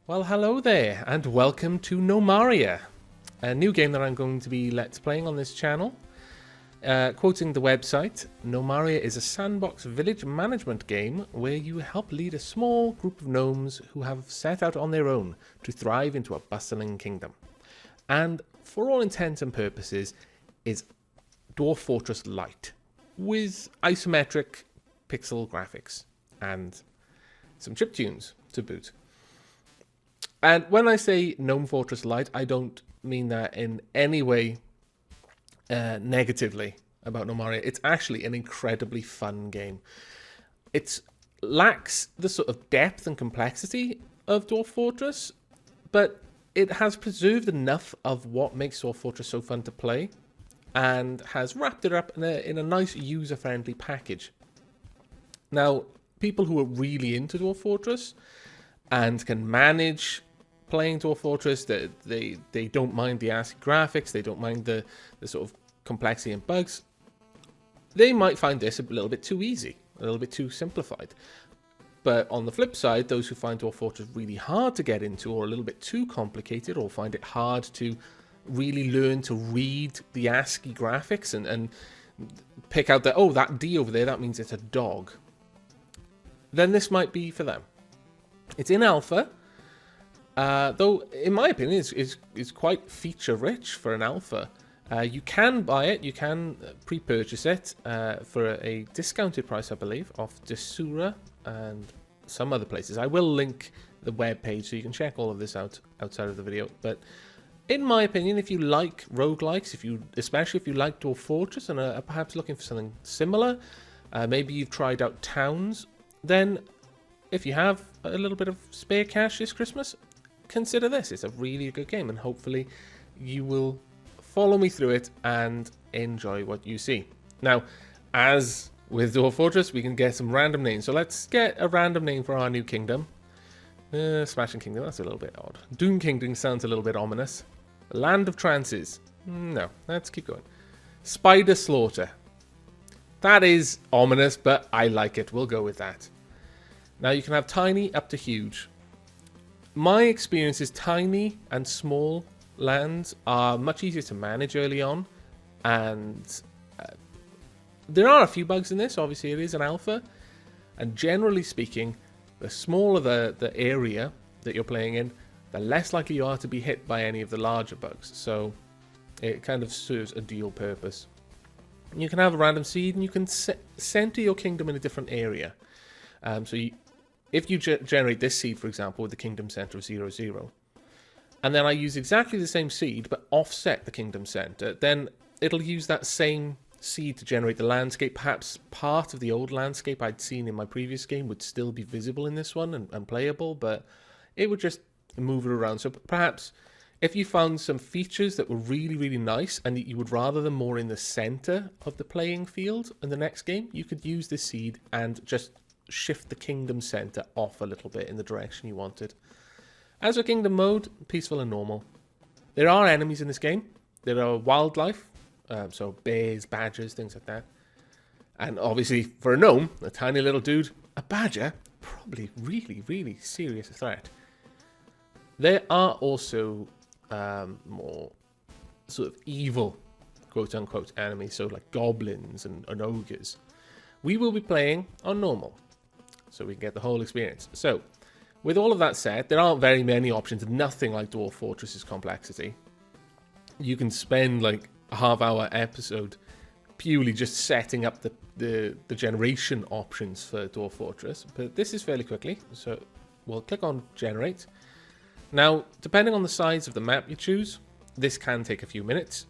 Well, hello there, and welcome to Gnomoria, a new game that I'm going to be let's playing on this channel. Quoting the website, Gnomoria is a sandbox village management game where you help lead a small group of gnomes who have set out on their own to thrive into a bustling kingdom. And for all intents and purposes, is Dwarf Fortress Lite, with isometric pixel graphics and some chiptunes to boot. And when I say Gnome Fortress Lite, I don't mean that in any way negatively about Gnomoria. It's actually an incredibly fun game. It lacks the sort of depth and complexity of Dwarf Fortress, but it has preserved enough of what makes Dwarf Fortress so fun to play, and has wrapped it up in a nice user-friendly package. Now, people who are really into Dwarf Fortress and can manage playing Dwarf Fortress, they don't mind the ASCII graphics, they don't mind the sort of complexity and bugs, they might find this a little bit too easy, a little bit too simplified. But on the flip side, those who find Dwarf Fortress really hard to get into, or a little bit too complicated, or find it hard to really learn to read the ASCII graphics and pick out that, oh, that D over there, that means it's a dog, then this might be for them. It's in alpha, though in my opinion it's quite feature rich for an alpha. You can buy it, you can pre-purchase it for a discounted price, I believe, off Desura and some other places. I will link the web page so you can check all of this out outside of the video. But in my opinion, if you like roguelikes, especially if you like Dwarf Fortress and are perhaps looking for something similar, maybe you've tried out Towns, then if you have a little bit of spare cash this Christmas, consider this. It's a really good game, and hopefully you will follow me through it and enjoy what you see. Now, as with Dwarf Fortress, we can get some random names. So let's get a random name for our new kingdom. Smashing Kingdom, that's a little bit odd. Doom Kingdom sounds a little bit ominous. Land of Trances. No, let's keep going. Spiderslaughter. That is ominous, but I like it. We'll go with that. Now you can have tiny up to huge. My experience is tiny and small lands are much easier to manage early on, and there are a few bugs in this. Obviously it is an alpha, and generally speaking, the smaller the area that you're playing in, the less likely you are to be hit by any of the larger bugs, so it kind of serves a dual purpose. You can have a random seed, and you can center your kingdom in a different area. If you generate this seed, for example, with the kingdom center of 0, 0, and then I use exactly the same seed but offset the kingdom center, then it'll use that same seed to generate the landscape. Perhaps part of the old landscape I'd seen in my previous game would still be visible in this one and playable, but it would just move it around. So perhaps if you found some features that were really, really nice and you would rather them more in the center of the playing field in the next game, you could use this seed and just shift the kingdom center off a little bit in the direction you wanted. As for kingdom mode, peaceful and normal. There are enemies in this game. There are wildlife, so bears, badgers, things like that. And obviously for a gnome, a tiny little dude, a badger, probably really, really serious threat. There are also more sort of evil, quote unquote, enemies, so like goblins and ogres. We will be playing on normal, so we can get the whole experience. So, with all of that said, there aren't very many options, nothing like Dwarf Fortress's complexity. You can spend like a half-hour episode purely just setting up the generation options for Dwarf Fortress, but this is fairly quickly, so we'll click on Generate. Now, depending on the size of the map you choose, this can take a few minutes.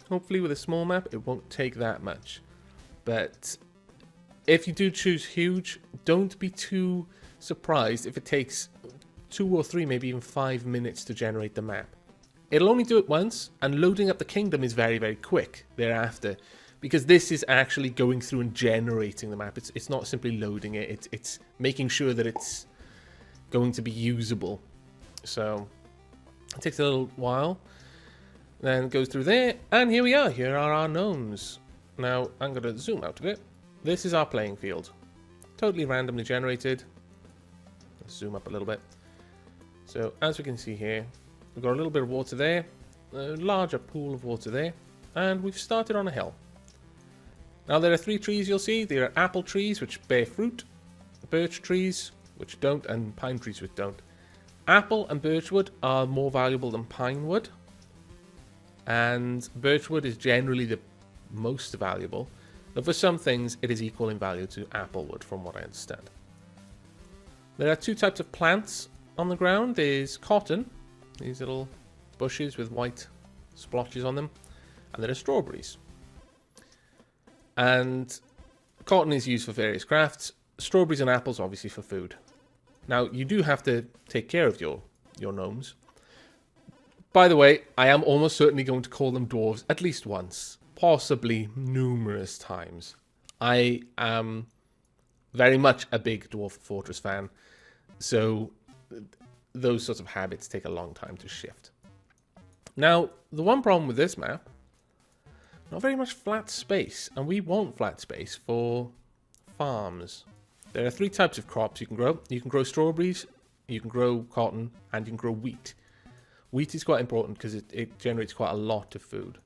Hopefully with a small map, it won't take that much. But if you do choose huge, don't be too surprised if it takes 2 or 3, maybe even 5 minutes to generate the map. It'll only do it once, and loading up the kingdom is very, very quick thereafter, because this is actually going through and generating the map. It's not simply loading it, it's making sure that it's going to be usable. So it takes a little while, then it goes through there, and here we are. Here are our gnomes. Now I'm going to zoom out a bit. This is our playing field, totally randomly generated. zoom up a little bit. So as we can see here, we've got a little bit of water there, a larger pool of water there, and we've started on a hill. Now there are 3 trees you'll see. There are apple trees which bear fruit, birch trees which don't, and pine trees which don't. Apple and birch wood are more valuable than pine wood, and birch wood is generally the most valuable, but for some things it is equal in value to apple wood from what I understand. There are 2 types of plants on the ground. There's cotton, these little bushes with white splotches on them, and there are strawberries. And cotton is used for various crafts, strawberries and apples obviously for food. Now you do have to take care of your gnomes. By the way, I am almost certainly going to call them dwarves at least once, possibly numerous times. I am very much a big Dwarf Fortress fan, so those sorts of habits take a long time to shift. Now, the one problem with this map, not very much flat space, and we want flat space for farms. There are 3 types of crops you can grow. You can grow strawberries, you can grow cotton, and you can grow wheat. Wheat is quite important because it generates quite a lot of food.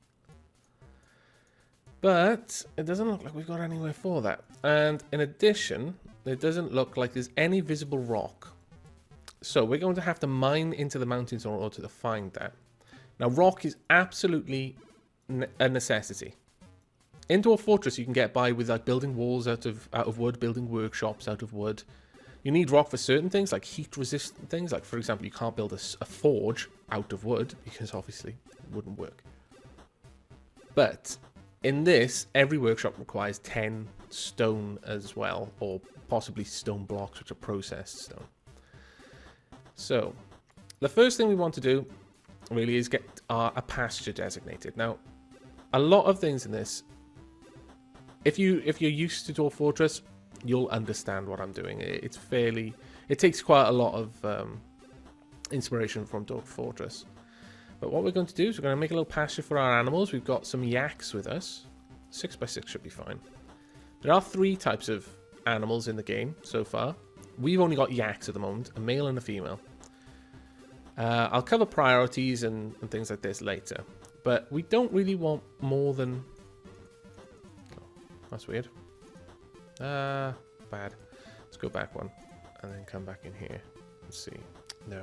But it doesn't look like we've got anywhere for that. And in addition, it doesn't look like there's any visible rock. So we're going to have to mine into the mountains in order to find that. Now, rock is absolutely a necessity. In Dwarf Fortress, you can get by with like building walls out of wood, building workshops out of wood. You need rock for certain things, like heat-resistant things. Like, for example, you can't build a forge out of wood, because obviously it wouldn't work. But in this, every workshop requires 10 stone as well, or possibly stone blocks, which are processed stone. So, the first thing we want to do, really, is get a pasture designated. Now, a lot of things in this, if you're used to Dwarf Fortress, you'll understand what I'm doing. It takes quite a lot of inspiration from Dwarf Fortress. But what we're going to do is we're going to make a little pasture for our animals. We've got some yaks with us. 6x6 should be fine. There are 3 types of animals in the game so far. We've only got yaks at the moment, a male and a female. I'll cover priorities and things like this later. But we don't really want more than... Oh, that's weird. Bad. Let's go back one and then come back in here and see. No,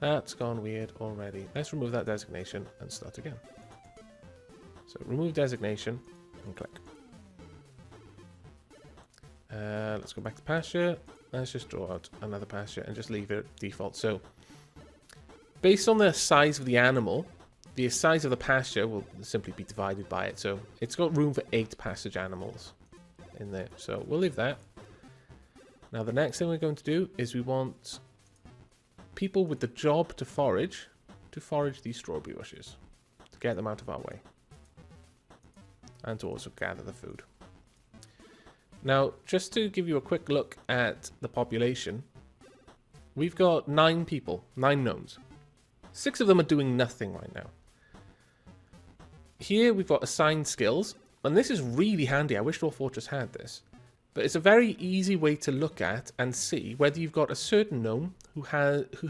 that's gone weird already. Let's remove that designation and start again. So remove designation and click. Let's go back to pasture. Let's just draw out another pasture and just leave it default. So based on the size of the animal, the size of the pasture will simply be divided by it. So it's got room for 8 pasture animals in there, so we'll leave that. Now the next thing we're going to do is we want people with the job to forage these strawberry bushes, to get them out of our way, and to also gather the food. Now, just to give you a quick look at the population, we've got 9 people, 9 gnomes. 6 of them are doing nothing right now. Here we've got assigned skills. And this is really handy. I wish Dwarf Fortress had this. But it's a very easy way to look at and see whether you've got a certain gnome who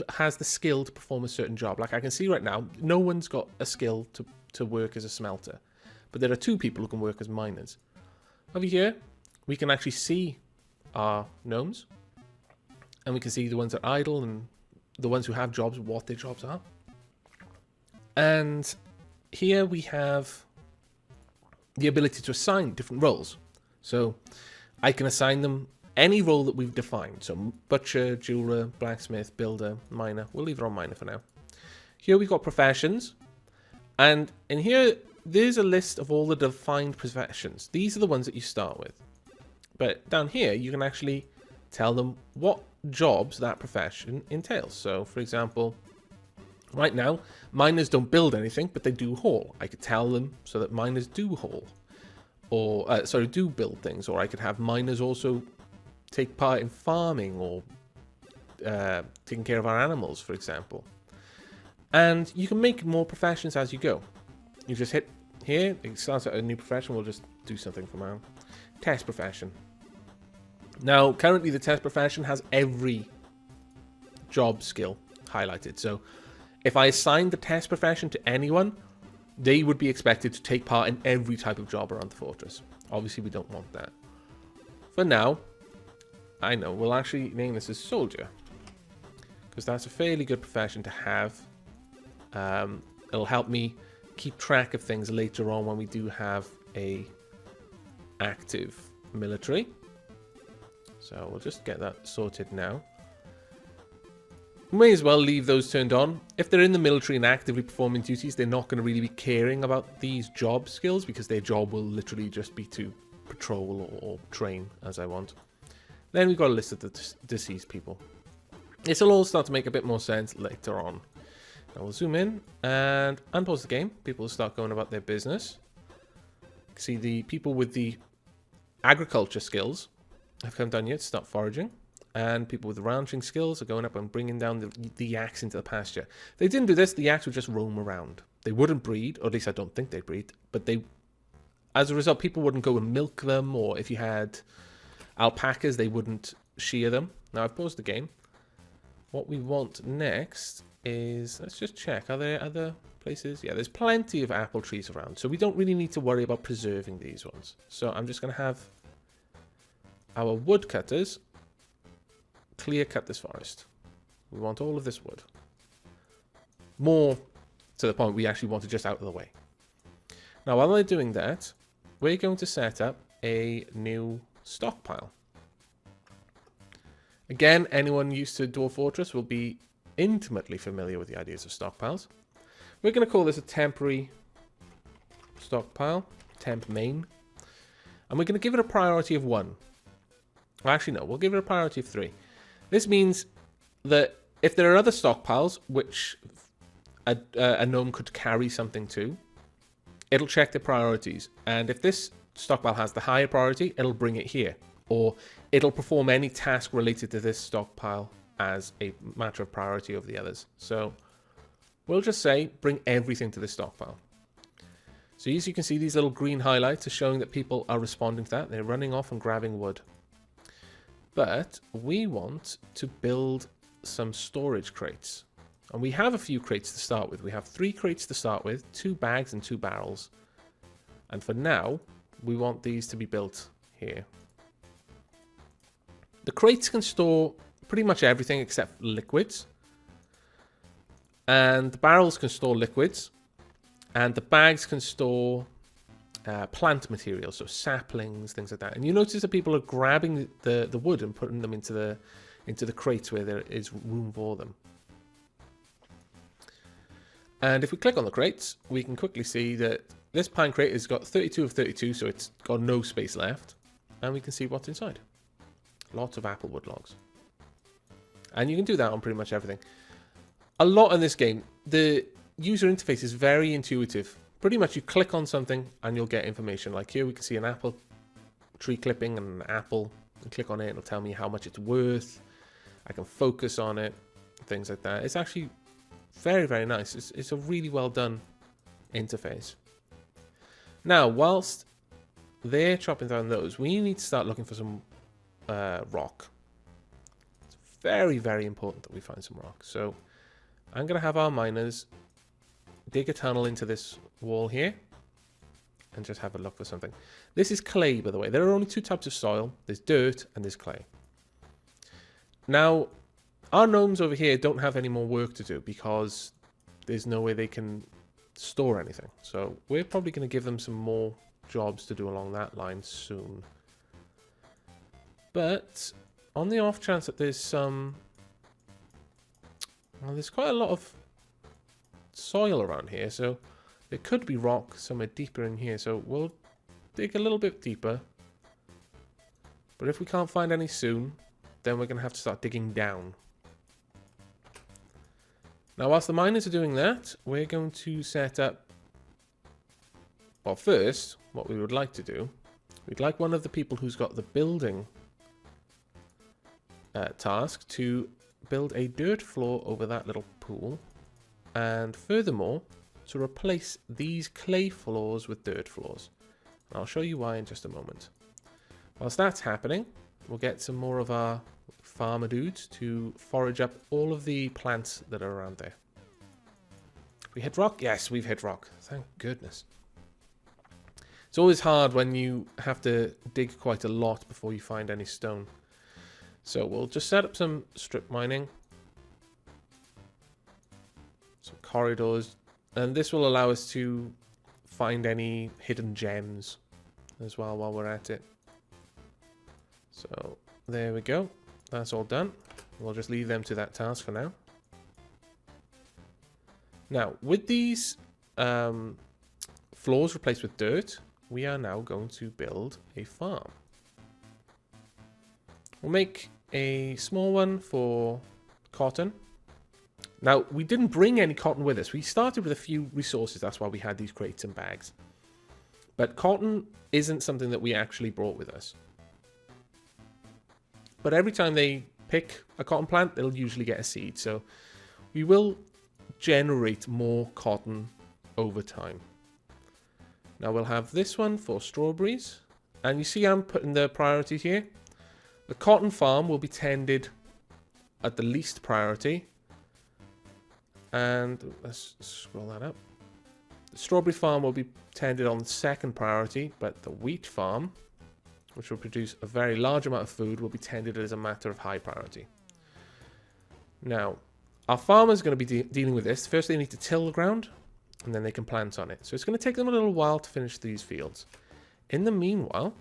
has the skill to perform a certain job. Like I can see right now, no one's got a skill to work as a smelter. But there are 2 people who can work as miners. Over here, we can actually see our gnomes. And we can see the ones that are idle and the ones who have jobs, what their jobs are. And here we have the ability to assign different roles. So I can assign them any role that we've defined. So butcher, jeweler, blacksmith, builder, miner. We'll leave it on miner for now. Here we've got professions. And in here, there's a list of all the defined professions. These are the ones that you start with. But down here, you can actually tell them what jobs that profession entails. So for example, right now, miners don't build anything, but they do haul. I could tell them so that miners do haul. Or, do build things. Or I could have miners also take part in farming or taking care of our animals, for example. And you can make more professions as you go. You just hit here, it starts out a new profession. We'll just do something from our test profession. Now, currently the test profession has every job skill highlighted. So if I assigned the test profession to anyone, they would be expected to take part in every type of job around the fortress. Obviously, we don't want that. For now, I know we'll actually name this as soldier, because that's a fairly good profession to have. It'll help me keep track of things later on when we do have a active military. So we'll just get that sorted now. May as well leave those turned on. If they're in the military and actively performing duties, they're not going to really be caring about these job skills, because their job will literally just be to patrol or train as I want. Then we've got a list of the deceased people. This will all start to make a bit more sense later on. Now we'll zoom in and unpause the game. People will start going about their business. See, the people with the agriculture skills have come down here to start foraging. And people with the ranching skills are going up and bringing down the yaks into the pasture. If they didn't do this, the yaks would just roam around. They wouldn't breed, or at least I don't think they breed. But they, as a result, people wouldn't go and milk them, or if you had alpacas, they wouldn't shear them. Now I've paused the game. What we want next is, let's just check. Are there other places? Yeah, there's plenty of apple trees around, so we don't really need to worry about preserving these ones. So I'm just going to have our woodcutters clear cut this forest. We want all of this wood. More to the point, we actually want it just out of the way. Now, while they're doing that, we're going to set up a new stockpile. Again, anyone used to Dwarf Fortress will be intimately familiar with the ideas of stockpiles. We're going to call this a temporary stockpile, temp main. And we're going to give it a priority of 1. Well, actually, no, we'll give it a priority of 3. This means that if there are other stockpiles which a gnome could carry something to, it'll check the priorities. And if this stockpile has the higher priority, it'll bring it here. Or it'll perform any task related to this stockpile as a matter of priority over the others. So we'll just say, bring everything to this stockpile. So as you can see, these little green highlights are showing that people are responding to that. They're running off and grabbing wood. But we want to build some storage crates. And we have a few crates to start with. We have 3 crates to start with, 2 bags and 2 barrels. And for now, we want these to be built here. The crates can store pretty much everything except liquids. And the barrels can store liquids. And the bags can store plant materials, so saplings, things like that. And you notice that people are grabbing the wood and putting them into the crates where there is room for them. And if we click on the crates, we can quickly see that this pine crate has got 32 of 32, so it's got no space left. And we can see what's inside. Lots of applewood logs. And you can do that on pretty much everything. A lot in this game, the user interface is very intuitive. Pretty much you click on something and you'll get information. Like here we can see an apple tree clipping and an apple. You click on it, it'll tell me how much it's worth. I can focus on it, things like that. It's actually very, very nice. It's a really well done interface. Now, whilst they're chopping down those, we need to start looking for some rock. It's very, very important that we find some rock. So I'm going to have our miners dig a tunnel into this wall here and just have a look for something. This is clay, by the way. There are only 2 types of soil. There's dirt and there's clay. Now, our gnomes over here don't have any more work to do because there's no way they can store anything. So we're probably going to give them some more jobs to do along that line soon. But on the off chance that there's some... Well, there's quite a lot of soil around here, so there could be rock somewhere deeper in here. So we'll dig a little bit deeper. But if we can't find any soon, then we're going to have to start digging down. Now, whilst the miners are doing that, we're going to set up... Well, first, what we would like to do, we'd like one of the people who's got the building task to build a dirt floor over that little pool. And furthermore, to replace these clay floors with dirt floors. And I'll show you why in just a moment. Whilst that's happening, we'll get some more of our farmer dudes to forage up all of the plants that are around there. We hit rock? Yes, we've hit rock. Thank goodness. It's always hard when you have to dig quite a lot before you find any stone. So we'll just set up some strip mining. Some corridors. And this will allow us to find any hidden gems as well while we're at it. So there we go. That's all done. We'll just leave them to that task for now. Now, with these floors replaced with dirt, we are now going to build a farm. We'll make a small one for cotton. Now, we didn't bring any cotton with us. We started with a few resources. That's why we had these crates and bags. But cotton isn't something that we actually brought with us. But every time they pick a cotton plant, they'll usually get a seed. So we will generate more cotton over time. Now we'll have this one for strawberries. And you see I'm putting the priorities here. The cotton farm will be tended at the least priority. And let's scroll that up. The strawberry farm will be tended on the second priority, but the wheat farm, which will produce a very large amount of food, will be tended as a matter of high priority. Now, our farmers are going to be dealing with this. First, they need to till the ground, and then they can plant on it. So it's going to take them a little while to finish these fields. In the meanwhile,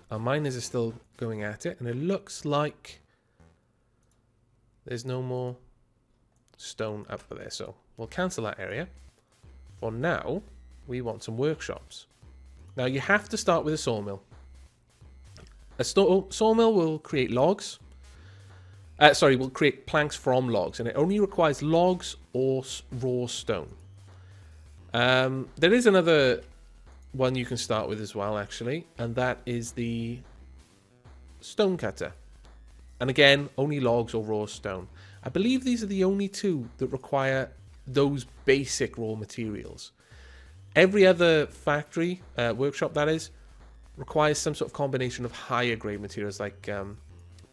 our miners are still going at it, and it looks like there's no more stone up there. So we'll cancel that area. For now, we want some workshops. Now, you have to start with a sawmill. A sawmill will create logs. Will create planks from logs, and it only requires logs or raw stone. There is another one you can start with as well, actually, and that is the Stonecutter. And again, only logs or raw stone. I believe these are the only two that require those basic raw materials. Every other factory, workshop that is, requires some sort of combination of higher grade materials like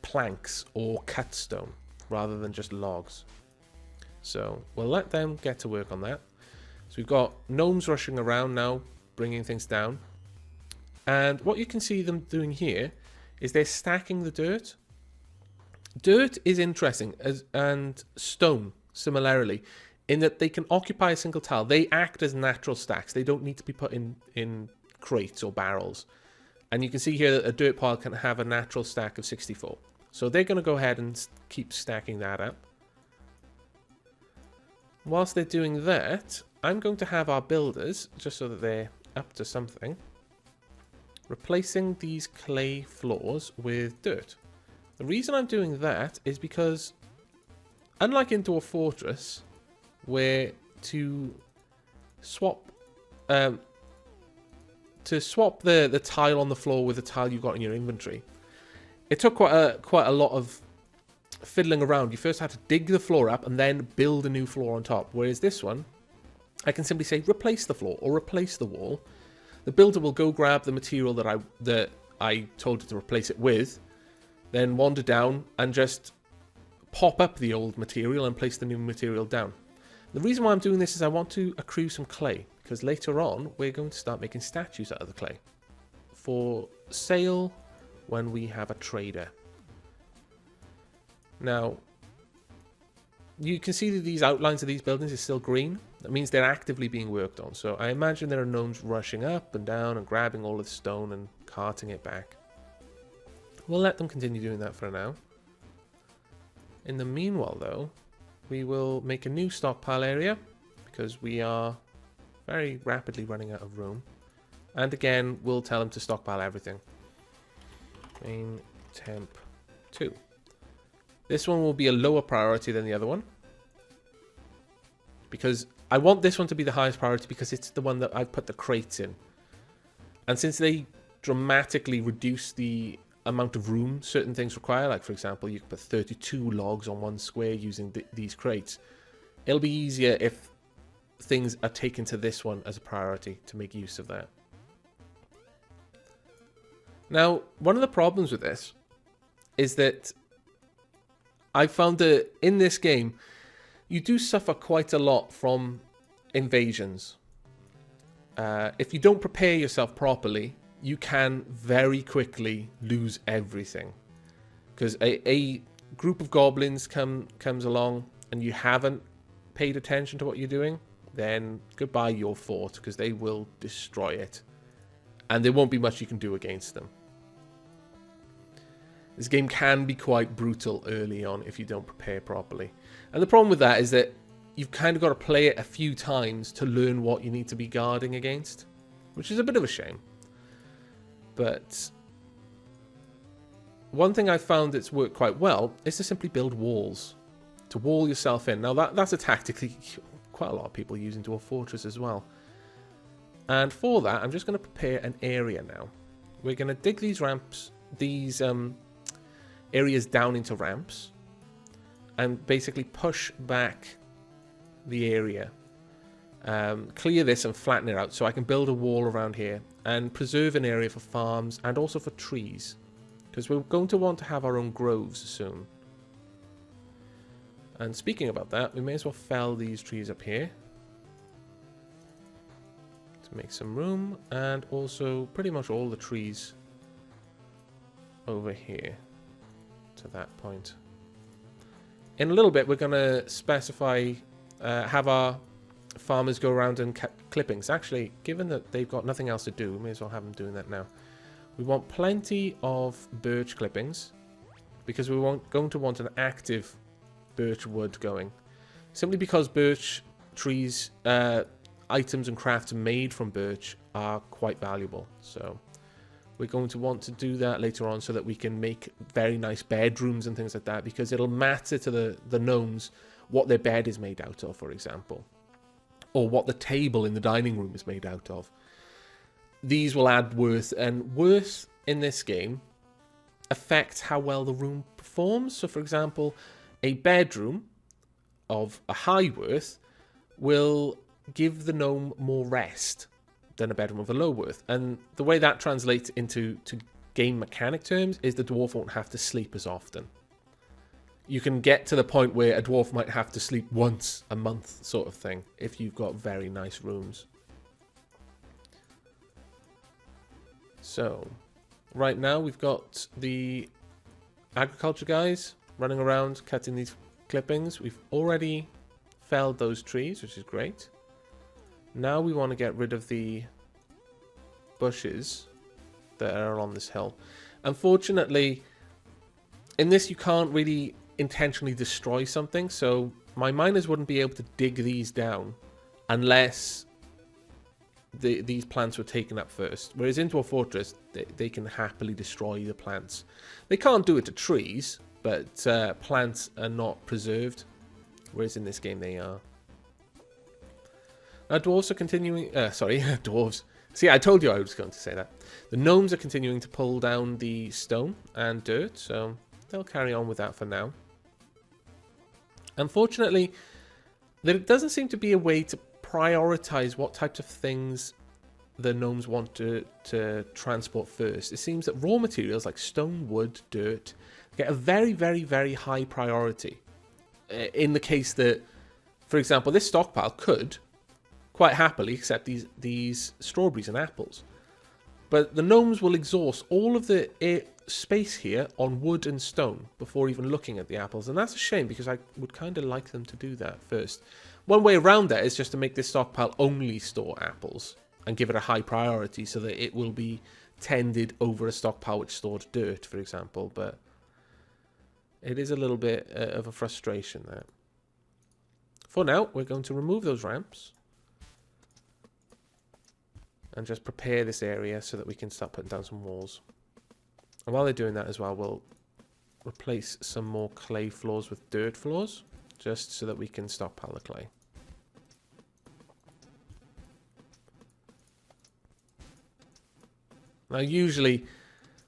planks or cut stone rather than just logs. So we'll let them get to work on that. So we've got gnomes rushing around now, bringing things down. And what you can see them doing here is they're stacking the dirt. Dirt is interesting, and stone similarly, in that they can occupy a single tile. They act as natural stacks. They don't need to be put in crates or barrels. And you can see here that a dirt pile can have a natural stack of 64. So they're going to go ahead and keep stacking that up. Whilst they're doing that, I'm going to have our builders, just so that they're up to something, replacing these clay floors with dirt. The reason I'm doing that is because, unlike in Dwarf Fortress, where to swap the tile on the floor with the tile you've got in your inventory, it took quite a lot of fiddling around. You first had to dig the floor up and then build a new floor on top. Whereas this one, I can simply say replace the floor or replace the wall. The builder will go grab the material that I told it to replace it with, then wander down and just pop up the old material and place the new material down. The reason why I'm doing this is I want to accrue some clay, because later on we're going to start making statues out of the clay for sale when we have a trader. Now, you can see that these outlines of these buildings are still green. That means they're actively being worked on. So I imagine there are gnomes rushing up and down and grabbing all of the stone and carting it back. We'll let them continue doing that for now. In the meanwhile, though, we will make a new stockpile area because we are very rapidly running out of room. And again, we'll tell them to stockpile everything. Main temp 2. This one will be a lower priority than the other one, because I want this one to be the highest priority because it's the one that I put the crates in. And since they dramatically reduce the amount of room certain things require, like for example, you can put 32 logs on one square using these crates, it'll be easier if things are taken to this one as a priority to make use of that. Now, one of the problems with this is that I found that in this game, you do suffer quite a lot from invasions. If you don't prepare yourself properly, you can very quickly lose everything. Because a group of goblins comes along and you haven't paid attention to what you're doing, then goodbye your fort, because they will destroy it. And there won't be much you can do against them. This game can be quite brutal early on if you don't prepare properly. And the problem with that is that you've kind of got to play it a few times to learn what you need to be guarding against, which is a bit of a shame. But one thing I found that's worked quite well is to simply build walls, to wall yourself in. Now that's a tactic quite a lot of people use in Dwarf Fortress as well. And for that, I'm just going to prepare an area now. We're going to dig these ramps, these areas down into ramps, and basically push back the area. Clear this and flatten it out so I can build a wall around here and preserve an area for farms and also for trees, because we're going to want to have our own groves soon. And speaking about that, we may as well fell these trees up here to make some room, and also pretty much all the trees over here to that point. In a little bit, we're going to specify, have our farmers go around and cut clippings. Actually, given that they've got nothing else to do, we may as well have them doing that now. We want plenty of birch clippings, because we're going to want an active birch wood going. Simply because birch trees, items and crafts made from birch are quite valuable. So we're going to want to do that later on so that we can make very nice bedrooms and things like that, because it'll matter to the gnomes what their bed is made out of, for example, or what the table in the dining room is made out of. These will add worth, and worth in this game affects how well the room performs. So for example, a bedroom of a high worth will give the gnome more rest than a bedroom of a low worth. And the way that translates into game mechanic terms is the dwarf won't have to sleep as often. You can get to the point where a dwarf might have to sleep once a month sort of thing if you've got very nice rooms. So right now we've got the agriculture guys running around cutting these clippings. We've already felled those trees, which is great. Now we want to get rid of the bushes that are on this hill. Unfortunately, in this you can't really intentionally destroy something, so my miners wouldn't be able to dig these down unless these plants were taken up first. Whereas in Dwarf Fortress, they can happily destroy the plants. They can't do it to trees, but plants are not preserved, whereas in this game they are. Now dwarves are continuing... sorry, dwarves. See, I told you I was going to say that. The gnomes are continuing to pull down the stone and dirt, so they'll carry on with that for now. Unfortunately, there doesn't seem to be a way to prioritize what types of things the gnomes want to transport first. It seems that raw materials like stone, wood, dirt get a very, very, very high priority. In the case that, for example, this stockpile could quite happily accept these strawberries and apples. But the gnomes will exhaust all of the space here on wood and stone before even looking at the apples. And that's a shame, because I would kind of like them to do that first. One way around that is just to make this stockpile only store apples and give it a high priority so that it will be tended over a stockpile which stored dirt, for example. But it is a little bit of a frustration there. For now, we're going to remove those ramps and just prepare this area so that we can start putting down some walls. And while they're doing that as well, we'll replace some more clay floors with dirt floors, just so that we can stockpile the clay. Now usually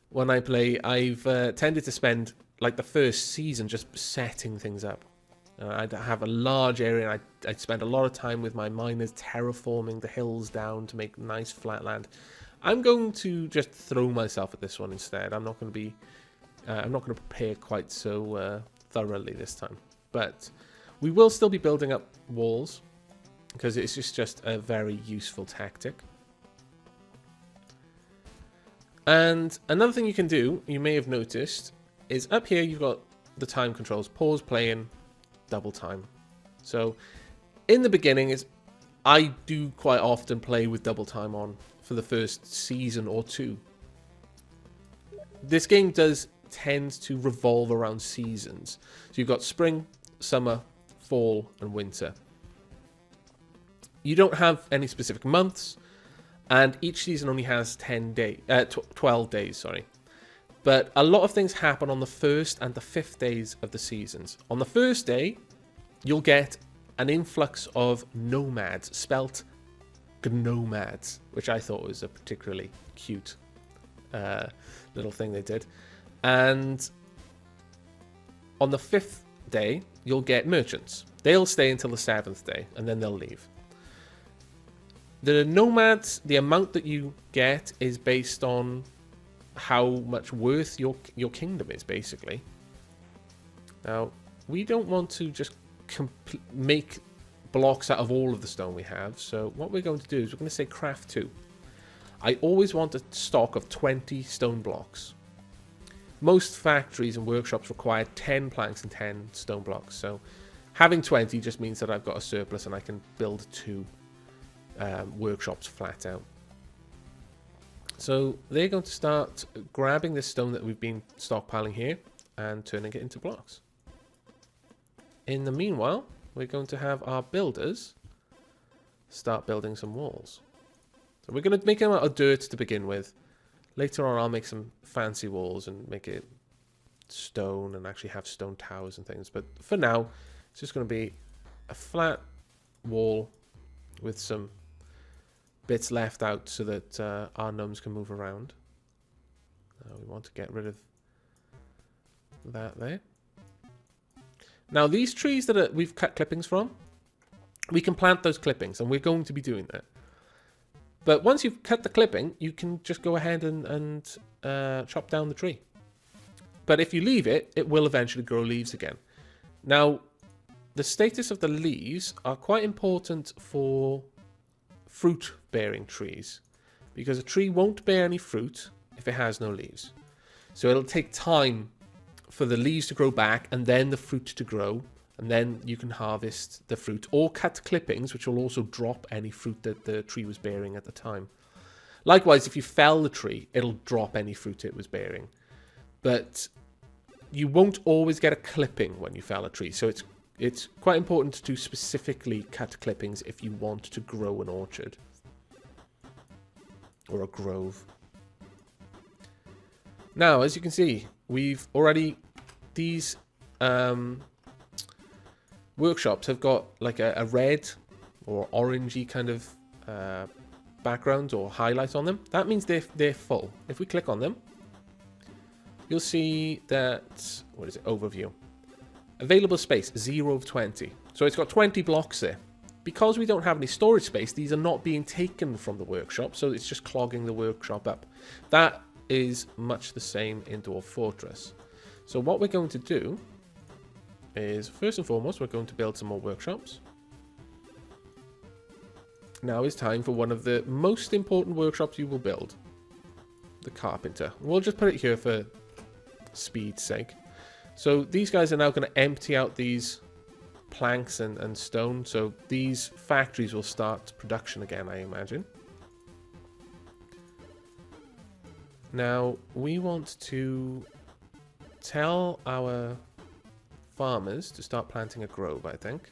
when I play, I've tended to spend like the first season just setting things up. I'd have a large area, and I'd spend a lot of time with my miners terraforming the hills down to make nice flat land. I'm going to just throw myself at this one instead. I'm not going to be, I'm not going to prepare quite so thoroughly this time. But we will still be building up walls because it's just a very useful tactic. And another thing you can do, you may have noticed, is up here you've got the time controls. Pause, playing, double time. So in the beginning, I do quite often play with double time on for the first season or two. This game does tend to revolve around seasons. So you've got spring, summer, fall, and winter. You don't have any specific months, and each season only has 12 days, sorry. But a lot of things happen on the first and the fifth days of the seasons. On the first day, you'll get an influx of nomads, spelt Gnomads, which I thought was a particularly cute little thing they did. And on the fifth day, you'll get merchants. They'll stay until the seventh day, and then they'll leave. The nomads, the amount that you get is based on how much worth your kingdom is, basically. Now, we don't want to just make blocks out of all of the stone we have, so what we're going to do is we're going to say craft 2. I always want a stock of 20 stone blocks. Most factories and workshops require 10 planks and 10 stone blocks, so having 20 just means that I've got a surplus and I can build 2 workshops flat out. So they're going to start grabbing this stone that we've been stockpiling here and turning it into blocks. In the meanwhile, we're going to have our builders start building some walls. So we're going to make them out of dirt to begin with. Later on, I'll make some fancy walls and make it stone and actually have stone towers and things. But for now, it's just going to be a flat wall with some bits left out so that our gnomes can move around. We want to get rid of that there. Now, these trees that we've cut clippings from, we can plant those clippings, and we're going to be doing that. But once you've cut the clipping, you can just go ahead and chop down the tree. But if you leave it, it will eventually grow leaves again. Now, the status of the leaves are quite important for fruit-bearing trees, because a tree won't bear any fruit if it has no leaves. So it'll take time for the leaves to grow back and then the fruit to grow, and then you can harvest the fruit or cut clippings, which will also drop any fruit that the tree was bearing at the time. Likewise, if you fell the tree, it'll drop any fruit it was bearing. But you won't always get a clipping when you fell a tree, so it's quite important to specifically cut clippings if you want to grow an orchard or a grove. Now, as you can see, we've already, these workshops have got like a red or orangey kind of background or highlight on them. That means they're full. If we click on them, you'll see that, what is it, overview. Available space, 0 of 20. So it's got 20 blocks there. Because we don't have any storage space, these are not being taken from the workshop, so it's just clogging the workshop up. That is much the same in Dwarf Fortress. So what we're going to do is, first and foremost, we're going to build some more workshops. Now is time for one of the most important workshops you will build. The carpenter. We'll just put it here for speed's sake. So these guys are now going to empty out these planks and stone. So these factories will start production again, I imagine. Now, we want to tell our farmers to start planting a grove, I think.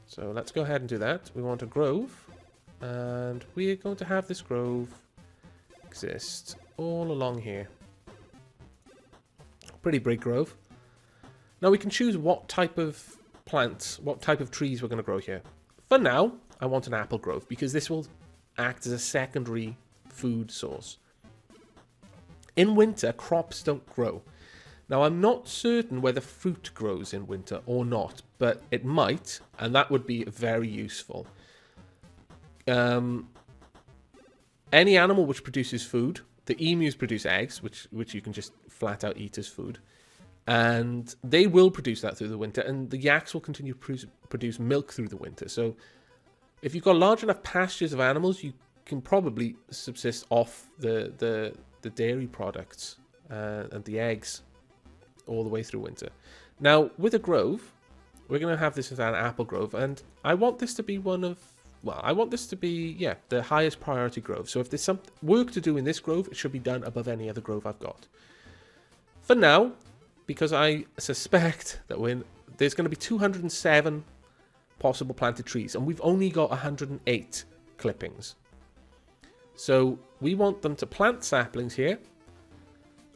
So let's go ahead and do that. We want a grove, and we're going to have this grove exist all along here. Pretty big grove. Now we can choose what type of plants, what type of trees we're going to grow here. For now, I want an apple grove because this will act as a secondary food source. In winter, crops don't grow. Now, I'm not certain whether fruit grows in winter or not, but it might, and that would be very useful. Any animal which produces food, the emus produce eggs, which you can just flat out eat as food, And they will produce that through the winter, and the yaks will continue to produce milk through the winter. So if you've got large enough pastures of animals, you can probably subsist off the dairy products and the eggs all the way through winter. Now, with a grove, we're going to have this as an apple grove, and I want this to be the highest priority grove. So if there's some work to do in this grove, it should be done above any other grove I've got. For now, because I suspect that there's going to be 207 possible planted trees, and we've only got 108 clippings. So we want them to plant saplings here,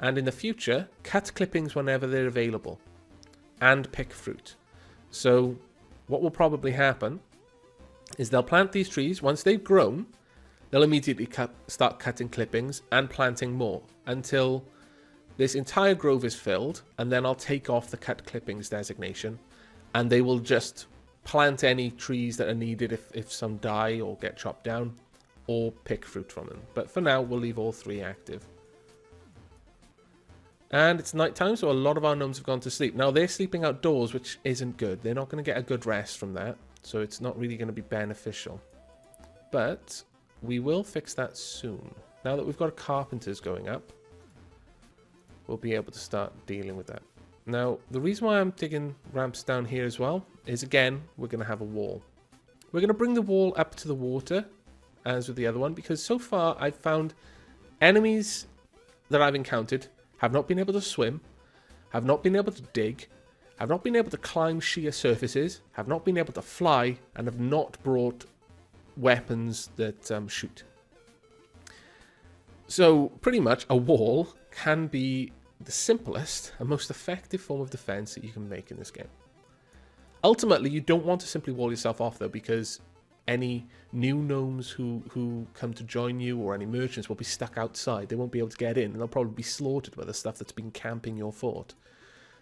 and in the future, cut clippings whenever they're available, and pick fruit. So what will probably happen is they'll plant these trees. Once they've grown, they'll immediately start cutting clippings and planting more until this entire grove is filled, and then I'll take off the cut clippings designation, and they will just plant any trees that are needed if some die or get chopped down, or pick fruit from them. But for now, we'll leave all three active. And it's nighttime, so a lot of our gnomes have gone to sleep. Now, they're sleeping outdoors, which isn't good. They're not going to get a good rest from that, so it's not really going to be beneficial. But we will fix that soon. Now that we've got carpenters going up, we'll be able to start dealing with that. Now, the reason why I'm digging ramps down here as well is, again, we're going to have a wall. We're going to bring the wall up to the water, as with the other one, because so far I've found enemies that I've encountered have not been able to swim, have not been able to dig, have not been able to climb sheer surfaces, have not been able to fly, and have not brought weapons that shoot. So, pretty much, a wall can be the simplest and most effective form of defense that you can make in this game. Ultimately, you don't want to simply wall yourself off, though, because any new gnomes who come to join you, or any merchants, will be stuck outside. They won't be able to get in, and they'll probably be slaughtered by the stuff that's been camping your fort.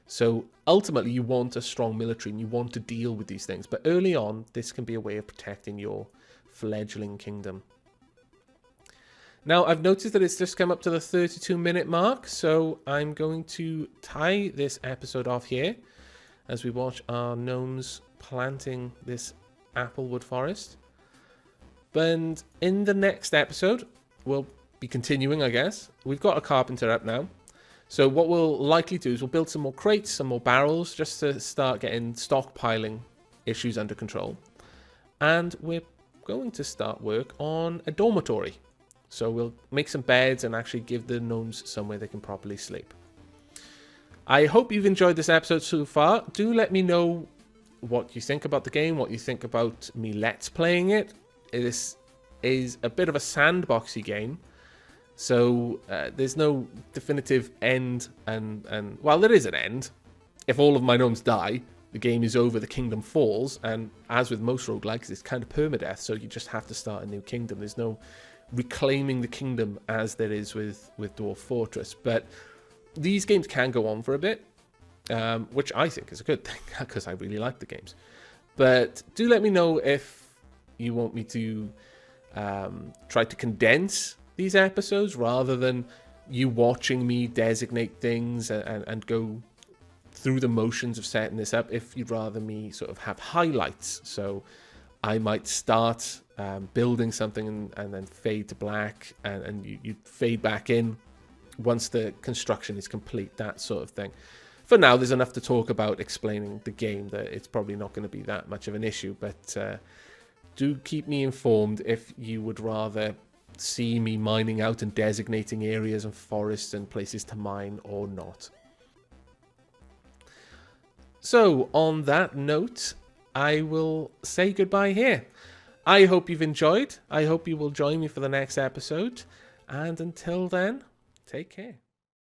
So ultimately, you want a strong military, and you want to deal with these things. But early on, this can be a way of protecting your fledgling kingdom. Now, I've noticed that it's just come up to the 32-minute mark, so I'm going to tie this episode off here as we watch our gnomes planting this applewood forest. But in the next episode, we'll be continuing, I guess. We've got a carpenter up now. So what we'll likely do is we'll build some more crates, some more barrels, just to start getting stockpiling issues under control. And we're going to start work on a dormitory. So we'll make some beds and actually give the gnomes somewhere they can properly sleep. I hope you've enjoyed this episode so far. Do let me know what you think about the game, what you think about me let's playing it. This is a bit of a sandboxy game. So there's no definitive end, and well, there is an end. If all of my gnomes die, the game is over, the kingdom falls, and as with most roguelikes, it's kind of permadeath, so you just have to start a new kingdom. There's no reclaiming the kingdom as there is with Dwarf Fortress. But these games can go on for a bit, which I think is a good thing, because I really like the games. But do let me know if you want me to try to condense these episodes rather than you watching me designate things and go through the motions of setting this up. If you'd rather me sort of have highlights, so I might start building something and then fade to black, and you fade back in once the construction is complete, that sort of thing. For now, there's enough to talk about explaining the game that it's probably not going to be that much of an issue, but do keep me informed if you would rather see me mining out and designating areas and forests and places to mine or not. So, on that note, I will say goodbye here. I hope you've enjoyed. I hope you will join me for the next episode. And until then, take care.